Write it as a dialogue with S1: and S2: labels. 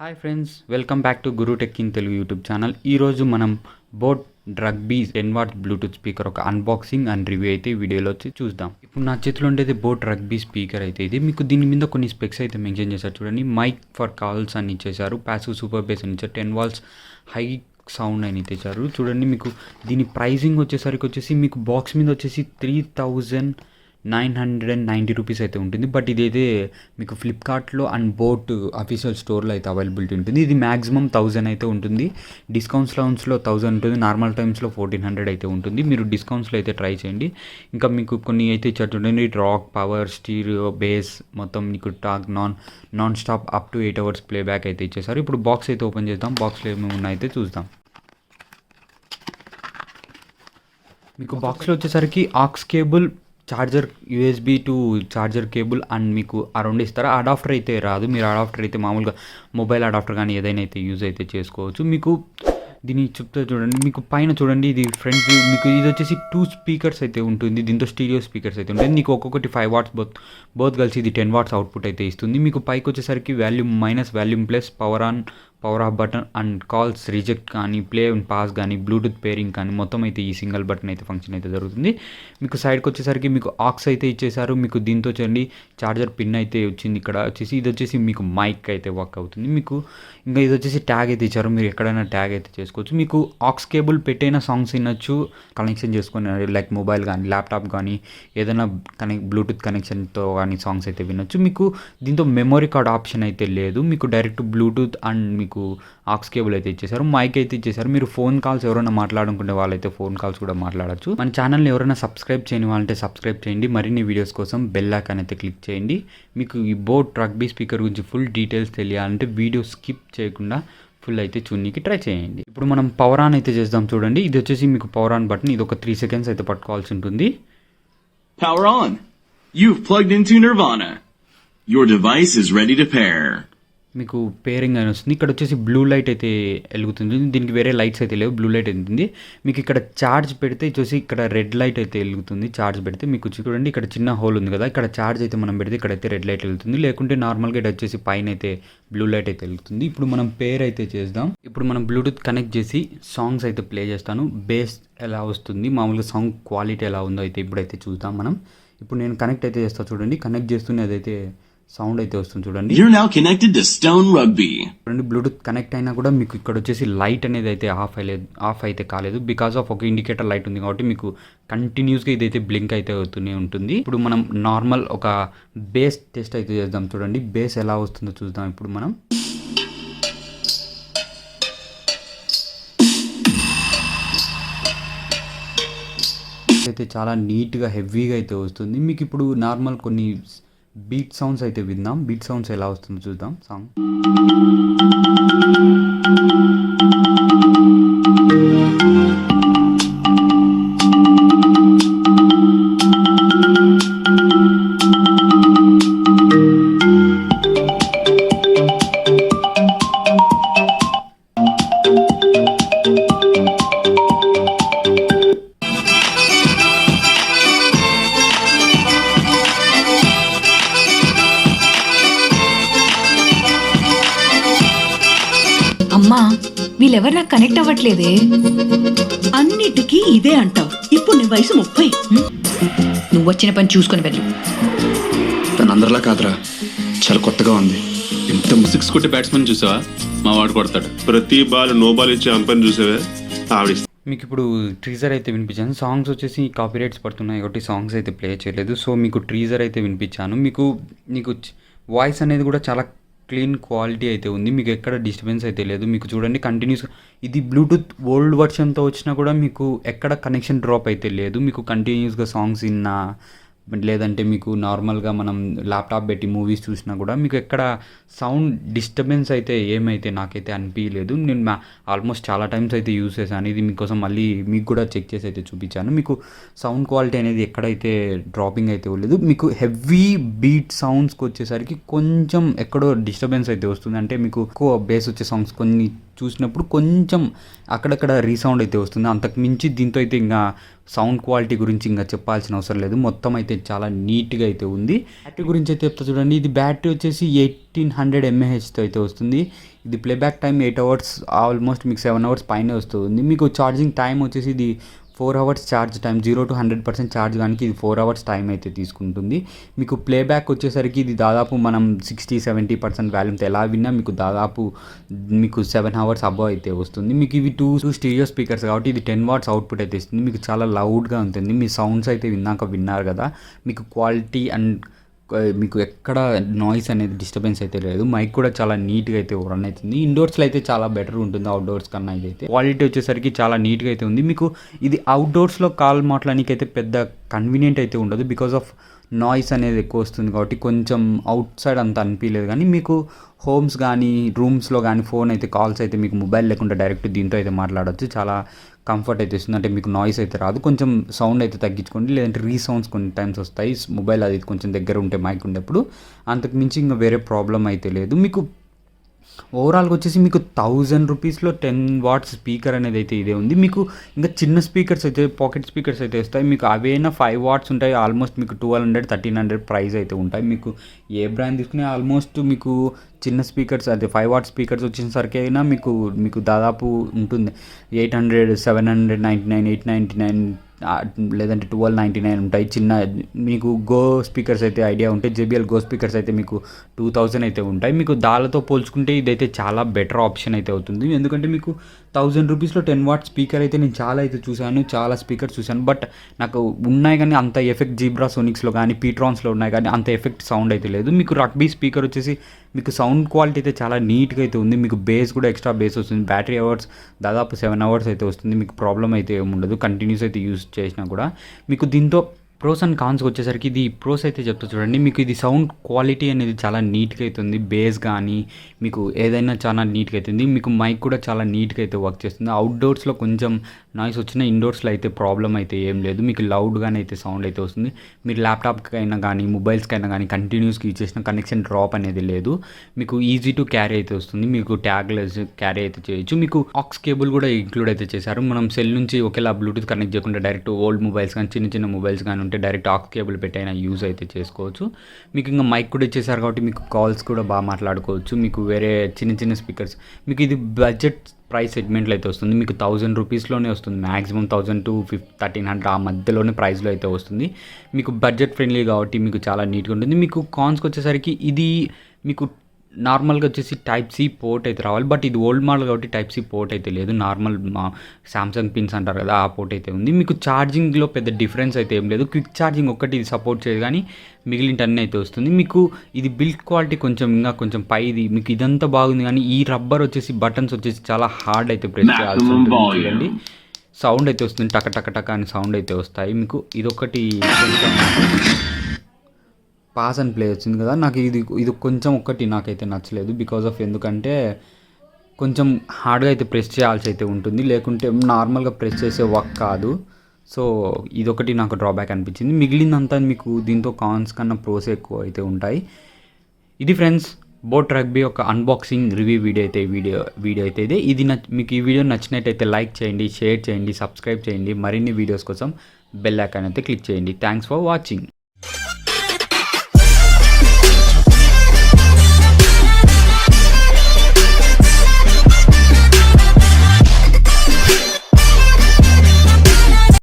S1: Hi friends, welcome back to Guru tech in Telugu YouTube channel. ఈరోజు మనం boat డ్రగ్బీ 10 watts Bluetooth speaker ఒక unboxing and review అయితే ఈ వీడియోలో వచ్చి చూద్దాం. ఇప్పుడు నా చేతిలో ఉండేది బోట్ డ్రగ్బీ స్పీకర్ అయితే ఇది. మీకు దీని మీద కొన్ని స్పెక్స్ అయితే మెన్షన్ చేశారు చూడండి. మైక్ ఫర్ కాల్స్ అని ఇచ్చేసారు, ప్యాసివ్ సూపర్ బేస్ అని ఇచ్చారు, 10 వాట్స్ హై సౌండ్ అని ఇచ్చేసారు చూడండి. మీకు దీని ప్రైజింగ్ వచ్చేసి మీకు బాక్స్ మీద వచ్చేసి 3990 రూపీస్ అయితే ఉంటుంది. బట్ ఇదైతే మీకు ఫ్లిప్కార్ట్లో అండ్ బోట్ అఫీషియల్ స్టోర్లో అయితే అవైలబిలిటీ ఉంటుంది. ఇది మ్యాక్సిమం 1000 అయితే ఉంటుంది. డిస్కౌంట్స్లో 1000 ఉంటుంది, నార్మల్ టైమ్స్లో 1400 అయితే ఉంటుంది. మీరు డిస్కౌంట్స్లో అయితే ట్రై చేయండి. ఇంకా మీకు కొన్ని అయితే ఇచ్చారు చూడండి. రాక్, పవర్, స్టీరియో, బేస్ మొత్తం మీకు talk non stop up to 8 hours playback అయితే ఇచ్చేసారు. ఇప్పుడు బాక్స్ అయితే ఓపెన్ చేద్దాం. బాక్స్లో ఏమేమి ఉన్నాయైతే చూద్దాం. మీకు బాక్స్లో వచ్చేసరికి aux cable, charger, USB to charger cable and మీకు ఆ రెండు ఇస్తారు. అడాప్టర్ అయితే రాదు. మీరు అడాప్టర్ అయితే మామూలుగా మొబైల్ అడాప్టర్ కానీ ఏదైనా అయితే యూజ్ అయితే చేసుకోవచ్చు. మీకు దీన్ని చెప్తే చూడండి. మీకు పైన చూడండి, ఇది ఫ్రంట్ వ్యూ. మీకు ఇది వచ్చేసి 2 స్పీకర్స్ అయితే ఉంటుంది. దీంతో స్టీరియో స్పీకర్స్ అయితే ఉంటుంది. మీకు ఒక్కొక్కటి 5 వాట్స్ బోత్ కలిసి ఇది 10 వాట్స్ అవుట్పుట్ అయితే ఇస్తుంది. మీకు పైకి వచ్చేసరికి volume minus, volume plus, power of button and calls reject కానీ, ప్లే అండ్ పాస్ కానీ, బ్లూటూత్ పేరింగ్ కానీ మొత్తం అయితే ఈ సింగిల్ బటన్ అయితే ఫంక్షన్ అయితే జరుగుతుంది. మీకు సైడ్కి వచ్చేసరికి మీకు ఆక్స్ అయితే ఇచ్చేసారు. మీకు దీంతో చూడండి చార్జర్ పిన్ అయితే వచ్చింది. ఇక్కడ వచ్చేసి ఇది వచ్చేసి మీకు మైక్ అయితే వర్క్ అవుతుంది. మీకు ఇంకా ఇది వచ్చేసి ట్యాగ్ అయితే ఇచ్చారు. మీరు ఎక్కడైనా ట్యాగ్ అయితే చేసుకోవచ్చు. మీకు ఆక్స్ కేబుల్ పెట్టైన సాంగ్స్ వినొచ్చు, కనెక్షన్ చేసుకొని లైక్ మొబైల్ కానీ, ల్యాప్టాప్ కానీ ఏదైనా బ్లూటూత్ కనెక్షన్తో కానీ సాంగ్స్ అయితే వినొచ్చు. మీకు దీంతో మెమొరీ కార్డ్ ఆప్షన్ అయితే లేదు. మీకు డైరెక్ట్ బ్లూటూత్ అండ్ మీకు ఆక్స్ కేబుల్ అయితే ఇచ్చేసారు, మైక్ అయితే ఇచ్చేసారు. మీరు ఫోన్ కాల్స్ ఎవరైనా మాట్లాడుకునే వాళ్ళైతే ఫోన్ కాల్స్ కూడా మాట్లాడచ్చు. మన ఛానల్ని ఎవరైనా సబ్స్క్రైబ్ చేయని వాళ్ళంటే సబ్స్క్రైబ్ చేయండి. మరిన్ని వీడియోస్ కోసం బెల్ ఐకాన్ అయితే క్లిక్ చేయండి. మీకు ఈ బోట్ డ్రగ్బీ స్పీకర్ గురించి ఫుల్ డీటెయిల్స్ తెలియాలంటే వీడియో స్కిప్ చేయకుండా ఫుల్ అయితే చూడడానికి ట్రై చేయండి. ఇప్పుడు మనం పవర్ ఆన్ అయితే చేద్దాం చూడండి. ఇది వచ్చేసి మీకు పవర్ ఆన్ బటన్. ఇది ఒక 3 seconds అయితే పట్టుకోవాల్సి ఉంటుంది.
S2: Power on. You've plugged into Nirvana. Your device is ready to pair.
S1: మీకు పేరింగ్ అని వస్తుంది. ఇక్కడ వచ్చేసి బ్లూ లైట్ అయితే వెలుగుతుంది. దీనికి వేరే లైట్స్ అయితే లేవు, బ్లూ లైట్ వెళ్తుంది. మీకు ఇక్కడ ఛార్జ్ పెడితే చూసి ఇక్కడ రెడ్ లైట్ అయితే వెలుగుతుంది. ఛార్జ్ పెడితే మీకు చూడండి ఇక్కడ చిన్న హోల్ ఉంది కదా, ఇక్కడ ఛార్జ్ అయితే మనం పెడితే ఇక్కడైతే రెడ్ లైట్ వెళ్తుంది. లేకుంటే నార్మల్గా ఇది వచ్చేసి పైన అయితే బ్లూ లైట్ అయితే వెళ్తుంది. ఇప్పుడు మనం పేర్ అయితే చేద్దాం. ఇప్పుడు మనం బ్లూటూత్ కనెక్ట్ చేసి సాంగ్స్ అయితే ప్లే చేస్తాను. బేస్ ఎలా వస్తుంది, మామూలుగా సాంగ్ క్వాలిటీ ఎలా ఉందో అయితే ఇప్పుడైతే చూద్దాం మనం. ఇప్పుడు నేను కనెక్ట్ అయితే చేస్తాను చూడండి. కనెక్ట్ చేస్తూనే అదైతే సౌండ్ అయితే వస్తుంది చూడండి.
S2: You're now connected to Stone Rugby.
S1: చూడండి బ్లూటూత్ కనెక్ట్ అయినా కూడా మీకు ఇక్కడ వచ్చేసి లైట్ అనేది అయితే ఆఫ్ అయితే కాలేదు. బికాస్ ఆఫ్ ఒక ఇండికేటర్ లైట్ ఉంది కాబట్టి మీకు కంటిన్యూస్గా ఇదైతే బ్లింక్ అయితే అవుతూనే ఉంటుంది. ఇప్పుడు మనం నార్మల్ ఒక బేస్ టెస్ట్ అయితే చేద్దాం చూడండి. బేస్ ఎలా వస్తుందో చూద్దాం ఇప్పుడు మనం. అయితే చాలా నీట్గా హెవీగా అయితే వస్తుంది. మీకు ఇప్పుడు నార్మల్ కొన్ని బీట్ సౌండ్స్ అయితే విందాం. బీట్ సౌండ్స్ ఎలా వస్తుందో చూద్దాం. సాంగ్
S3: అమ్మా, వీళ్ళెవరు నాకు కనెక్ట్ అవ్వట్లేదే.
S4: అన్నిటికీ ఇదే అంటావు. ఇప్పుడు నీ వయసు 30.
S3: నువ్వు వచ్చిన పని చూసుకొని వెళ్ళు.
S5: తను అందరిలా కాదురా, చాలా కొత్తగా ఉంది.
S6: ఎంత 6 కొట్టే బ్యాట్స్మెన్ చూసావా? మా వాడు కొడతాడు. ప్రతి బాల్ నో బాల్ ఇచ్చే అంపైర్ చూసావా? ఆవిడ
S1: మీకు ఇప్పుడు ట్రీజర్ అయితే వినిపించాను. సాంగ్స్ వచ్చేసి కాపీరైట్స్ పడుతున్నాయి కాబట్టి సాంగ్స్ అయితే ప్లే చేయలేదు. సో మీకు ట్రీజర్ అయితే వినిపించాను. మీకు వాయిస్ అనేది కూడా చాలా క్లీన్ క్వాలిటీ అయితే ఉంది. మీకు ఎక్కడ డిస్టర్బెన్స్ అయితే లేదు. మీకు చూడండి కంటిన్యూస్ ఇది బ్లూటూత్ ఓల్డ్ వర్షన్తో వచ్చినా కూడా మీకు ఎక్కడ కనెక్షన్ డ్రాప్ అయితే లేదు. మీకు కంటిన్యూస్గా సాంగ్స్ విన్నా లేదంటే మీకు నార్మల్గా మనం ల్యాప్టాప్ పెట్టి మూవీస్ చూసినా కూడా మీకు ఎక్కడ సౌండ్ డిస్టర్బెన్స్ అయితే ఏమైతే నాకైతే అనిపించలేదు. నేను ఆల్మోస్ట్ చాలా టైమ్స్ అయితే యూజ్ చేశాను. ఇది మీకోసం మళ్ళీ మీకు కూడా చెక్ చేసి అయితే చూపించాను. మీకు సౌండ్ క్వాలిటీ అనేది ఎక్కడైతే డ్రాపింగ్ అయితే లేదు. మీకు హెవీ బీట్ సౌండ్స్కి వచ్చేసరికి కొంచెం ఎక్కడో డిస్టర్బెన్స్ అయితే వస్తుంది. అంటే మీకు ఎక్కువ బేస్ వచ్చే సాంగ్స్ కొన్ని చూసినప్పుడు కొంచెం అక్కడక్కడ రీసౌండ్ అయితే వస్తుంది. అంతకు మించి దీంతో అయితే ఇంకా సౌండ్ క్వాలిటీ గురించి ఇంకా చెప్పాల్సిన అవసరం లేదు. మొత్తం అయితే చాలా నీట్గా అయితే ఉంది. బ్యాటరీ గురించి అయితే చెప్తా చూడండి. ఇది బ్యాటరీ వచ్చేసి 1800 mAhతో అయితే వస్తుంది. ఇది ప్లేబ్యాక్ టైం 8 hours, ఆల్మోస్ట్ మీకు 7 hours పైన వస్తుంది. మీకు ఛార్జింగ్ టైం వచ్చేసి ఇది 4 hours charge time, 0 to 100% charge కానీ ఇది 4 hours టైం అయితే తీసుకుంటుంది. మీకు ప్లేబ్యాక్ వచ్చేసరికి ఇది దాదాపు మనం 60-70% వాల్యూమ్తో ఎలా విన్నా మీకు దాదాపు మీకు 7 hours అబవ్ అయితే వస్తుంది. మీకు ఇవి టూ స్టీరియో స్పీకర్స్ కాబట్టి ఇది 10 watts అవుట్పుట్ అయితే ఇస్తుంది. మీకు చాలా లౌడ్గా ఉంటుంది. మీ సౌండ్స్ అయితే విన్నారు కదా. మీకు క్వాలిటీ అండ్ మీకు ఎక్కడ నాయిస్ అనేది డిస్టర్బెన్స్ అయితే లేదు. మైక్ కూడా చాలా నీట్గా అయితే రన్ అవుతుంది. ఇండోర్స్లో అయితే చాలా బెటర్ ఉంటుంది అవుట్డోర్స్ కన్నా. ఇదైతే క్వాలిటీ వచ్చేసరికి చాలా నీట్గా అయితే ఉంది. మీకు ఇది అవుట్డోర్స్లో కాల్ మాట్లాడడానికి అయితే పెద్ద కన్వీనియంట్ అయితే ఉండదు. బికాస్ ఆఫ్ నాయిస్ అనేది ఎక్కువ వస్తుంది కాబట్టి కొంచెం అవుట్ సైడ్ అంత అనిపించలేదు. కానీ మీకు హోమ్స్ కానీ రూమ్స్లో కానీ ఫోన్ అయితే కాల్స్ అయితే మీకు మొబైల్ లేకుండా డైరెక్ట్ దీంతో అయితే మాట్లాడవచ్చు. చాలా కంఫర్ట్ అయితే ఇస్తుంది. అంటే మీకు నాయిస్ అయితే రాదు. కొంచెం సౌండ్ అయితే తగ్గించుకోండి, లేదంటే రీసౌండ్స్ కొన్ని టైమ్స్ వస్తాయి మొబైల్ అది కొంచెం దగ్గర ఉంటే మైక్ ఉండేప్పుడు. అంతకు మించి ఇంకా వేరే ప్రాబ్లం అయితే లేదు. మీకు ఓవరాల్గా వచ్చేసి మీకు 1000 రూపీస్లో 10 watts స్పీకర్ అనేది అయితే ఇదే ఉంది. మీకు ఇంకా చిన్న స్పీకర్స్ అయితే పాకెట్ స్పీకర్స్ అయితే వస్తాయి. మీకు అవైనా 5 watts ఉంటాయి. ఆల్మోస్ట్ మీకు 1200-1300 ప్రైస్ అయితే ఉంటాయి. మీకు ఏ బ్రాండ్ తీసుకునే ఆల్మోస్ట్ మీకు చిన్న స్పీకర్స్ అదే 5 watts స్పీకర్స్ వచ్చేసరికి అయినా మీకు దాదాపు ఉంటుంది 800, 799, 899 లేదంటే 1299 ఉంటాయి. చిన్న మీకు గో స్పీకర్స్ అయితే ఐడియా ఉంటే JBL గో స్పీకర్స్ అయితే మీకు 2000 అయితే ఉంటాయి. మీకు దానితో పోల్చుకుంటే ఇదైతే చాలా బెటర్ ఆప్షన్ అయితే అవుతుంది. ఎందుకంటే మీకు 1000 రూపీస్లో 10 watts స్పీకర్ అయితే నేను చాలా అయితే చూశాను, చాలా స్పీకర్స్ చూశాను. బట్ నాకు ఉన్నాయి కానీ అంత ఎఫెక్ట్ జీబ్రా సోనిక్స్లో కానీ పీట్రాన్స్లో ఉన్నాయి కానీ అంత ఎఫెక్ట్ సౌండ్ అయితే లేదు. మీకు రగ్బీ స్పీకర్ వచ్చేసి మీకు సౌండ్ క్వాలిటీ అయితే చాలా నీట్గా అయితే ఉంది. మీకు బేస్ కూడా ఎక్స్ట్రా బేస్ వస్తుంది. బ్యాటరీ అవర్స్ దాదాపు 7 hours అయితే వస్తుంది. మీకు ప్రాబ్లం అయితే ఏముండదు కంటిన్యూస్ అయితే యూస్ చేసినా కూడా. మీకు దీంతో ప్రోస్ అండ్ కాన్స్ వచ్చేసరికి ఇది ప్రోస్ అయితే చెప్తా చూడండి. మీకు ఇది సౌండ్ క్వాలిటీ అనేది చాలా నీట్గా అవుతుంది. బేస్ కానీ మీకు ఏదైనా చాలా నీట్గా అవుతుంది. మీకు మైక్ కూడా చాలా నీట్గా అయితే వర్క్ చేస్తుంది. అవుట్డోర్స్లో కొంచెం నాయిస్ వచ్చినా ఇండోర్స్లో అయితే ప్రాబ్లం అయితే ఏం లేదు. మీకు లౌడ్గానే అయితే సౌండ్ అయితే వస్తుంది. మీరు ల్యాప్టాప్కైనా కానీ మొబైల్స్కైనా కానీ కంటిన్యూస్గా యూజ్ చేసిన కనెక్షన్ డ్రాప్ అనేది లేదు. మీకు ఈజీ టు క్యారీ అయితే వస్తుంది. మీకు ట్యాగ్లెస్ క్యారీ అయితే చేయొచ్చు. మీకు ఆక్స్ కేబుల్ కూడా ఇంక్లూడ్ అయితే చేశారు. మనం సెల్ నుంచి ఒకేలా బ్లూటూత్ కనెక్ట్ చేయకుండా డైరెక్ట్ ఓల్డ్ మొబైల్స్ కానీ చిన్న మొబైల్స్ కానీ ఉంటే డైరెక్ట్ ఆక్స్ కేబుల్ పెట్టైనా యూజ్ అయితే చేసుకోవచ్చు. మీకు ఇంకా మైక్ కూడా ఇచ్చేసారు కాబట్టి మీకు కాల్స్ కూడా బాగా మాట్లాడుకోవచ్చు. మీకు వేరే చిన్న స్పీకర్స్ మీకు ఇది బడ్జెట్ ప్రైస్ సెగ్మెంట్లో అయితే వస్తుంది. మీకు 1000 రూపీస్లోనే వస్తుంది. మ్యాక్సిమం 1000 to 1300 ఆ మధ్యలోనే ప్రైస్లో అయితే వస్తుంది. మీకు బడ్జెట్ ఫ్రెండ్లీ కాబట్టి మీకు చాలా నీట్గా ఉంటుంది. మీకు కాన్స్కి వచ్చేసరికి ఇది మీకు నార్మల్గా వచ్చేసి టైప్ సి పోర్ట్ అయితే రావాలి. బట్ ఇది ఓల్డ్ మోడల్ కాబట్టి టైప్ సి పోర్ట్ అయితే లేదు. నార్మల్ సామ్సంగ్ పిన్స్ అంటారు కదా ఆ పోర్ట్ అయితే ఉంది. మీకు ఛార్జింగ్లో పెద్ద డిఫరెన్స్ అయితే ఏం లేదు. క్విక్ ఛార్జింగ్ ఒక్కటి ఇది సపోర్ట్ చేయదు కానీ మిగిలిన అన్నీ అయితే వస్తుంది. మీకు ఇది బిల్డ్ క్వాలిటీ కొంచెం పైది. మీకు ఇదంతా బాగుంది కానీ ఈ రబ్బర్ వచ్చేసి బటన్స్ వచ్చేసి చాలా హార్డ్ అయితే ప్రెస్ చేయాల్సి ఉంటుంది. చూడండి సౌండ్ అయితే వస్తుంది. టక అని సౌండ్ అయితే వస్తాయి. మీకు ఇదొకటి కొంచెం పాస్ అండ్ ప్లే వచ్చింది కదా. నాకు ఇది కొంచెం ఒక్కటి నాకైతే నచ్చలేదు. బికాజ్ ఆఫ్ ఎందుకంటే కొంచెం హార్డ్గా అయితే ప్రెస్ చేయాల్సి అయితే ఉంటుంది. లేకుంటే నార్మల్గా ప్రెస్ చేసే వర్క్ కాదు. సో ఇదొకటి నాకు డ్రాబ్యాక్ అనిపించింది. మిగిలిందంతా మీకు దీంతో కాన్స్ కన్నా ప్రోస్ ఎక్కువ అయితే ఉంటాయి. ఇది ఫ్రెండ్స్ బోట్ రగ్బీ ఒక అన్బాక్సింగ్ రివ్యూ వీడియో అయితే ఇది మీకు ఈ వీడియో నచ్చినట్టయితే లైక్ చేయండి, షేర్ చేయండి, సబ్స్క్రైబ్ చేయండి. మరిన్ని వీడియోస్ కోసం బెల్ ఐకాన్ అయితే క్లిక్ చేయండి. Thanks for watching.